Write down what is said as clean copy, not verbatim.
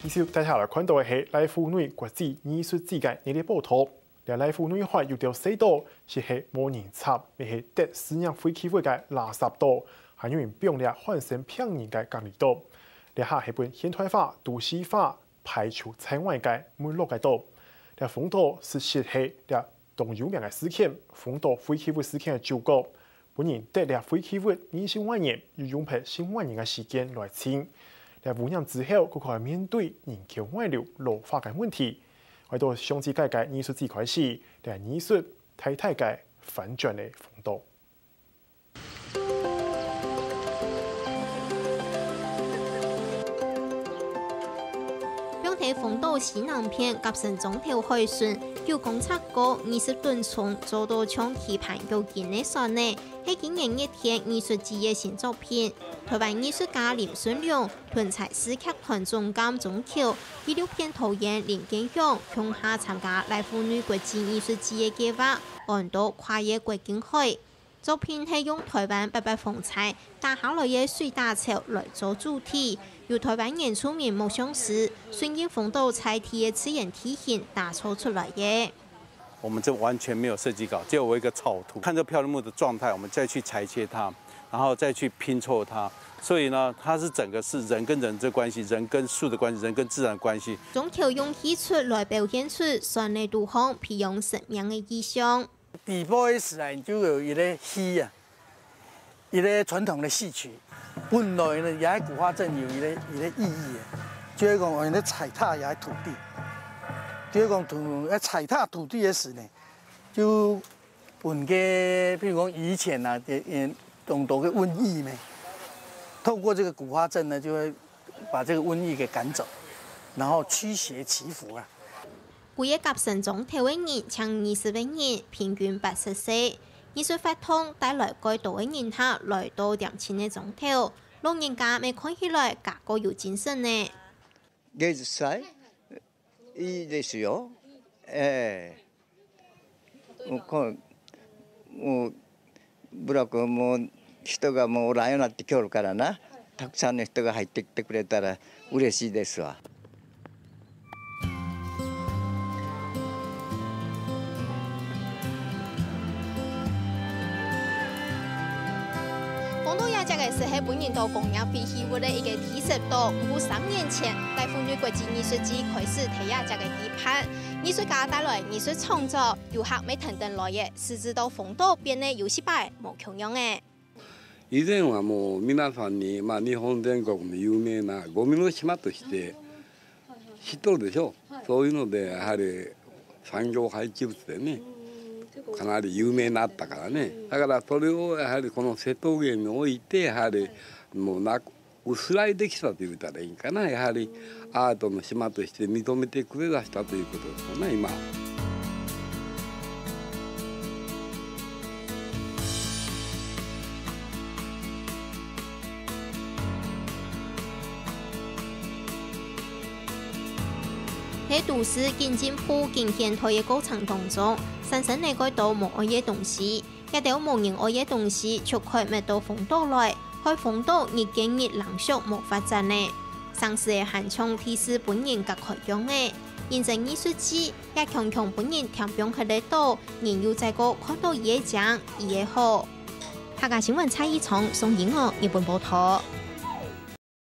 继续带下来看到的是来福女国际艺术节嘅热烈报道。来福女花有条隧道是无人插，亦是得私人废弃物嘅垃圾道，还有人并列换成骗人嘅隔离道。下係本現代化、都市化排除在外嘅門路嘅道。風島是涉係動有名嘅事件，風島廢棄物事件嘅主角。本人得廢棄物20萬年，要用批10萬年嘅時間來清。污染之後，佢可以面對人口外流、老化嘅問題。為到上次界嘅藝術節開始，藝術太嘅反轉嘅風島。喺豐島西南片甲成中條海船，由公測局20噸重做到長期盤有見的船呢，係今年一天藝術節嘅新作品。台灣藝術家林順良、屯彩市劇團總監總橋、第6片導演林建勇共下參加來福女國際藝術節嘅計劃，按到跨越國境海。作品係用台灣八八風采打下來嘅水打潮來做主題，由台灣原住民木匠師順應豐島採體嘅自然體型打造出來嘅。我們這完全沒有設計稿，只有我一個草圖，看這漂流木的狀態，我們再去裁切它，然後再去拼湊它。所以呢，它是整個是人跟人之關係，人跟樹的關係，人跟自然關係。總橋用藝術來表現出船內渡航培養生命嘅意象。底部的時來就有一個戲啊，一個傳統的戲曲。本來呢，也喺古花鎮有一個意義嘅，就係講我哋踩踏也係土地，就係講踩踏土地嘅時呢，就本嘅，譬如講以前啊，懂到嘅瘟疫呢，透過這個古花鎮呢，就會把這個瘟疫給趕走，然後驅邪祈福啊。每一甲成總條嘅人長20個人，平均80歲。藝術發通帶來改道嘅人客來到點錢嘅總條，老人家咪看起來個個有精神呢。芸術祭いいですよ。もう部落も人がもうおらんようになってきおるからな、たくさんの人が入ってきてくれたら嬉しいですわ。豐島也只係係本年度公園廢棄物嘅一個體驗到53年前，來福女國際藝術節開始睇下只個地盤，藝術家帶來藝術創作，遊客咪騰騰來嘅，使至到豐島變得遊戲擺冇窮樣嘅。以前はもう皆さんに、日本全国の有名なゴミの島として知っとるでしょ。そういうのでやはり産業廃棄物でね。かなり有名になったからね。だからそれをやはりこの瀬戸芸においてやはりもう薄らいできたと言ったらいいかな。やはりアートの島として認めてくれだしたということですよね今。喺都市經進步、經現代嘅過程當中，深深地改到無愛嘅東西，一條無人愛嘅東西，出開咪到豐島來，開豐島日經日冷縮無發展呢。上市嘅韓廠提示本人隔開樣嘅，現正藝術節也強強本人填表喺呢度，人要在個看到嘢講嘢好。客家新聞蔡依聰、宋英娥日本報道。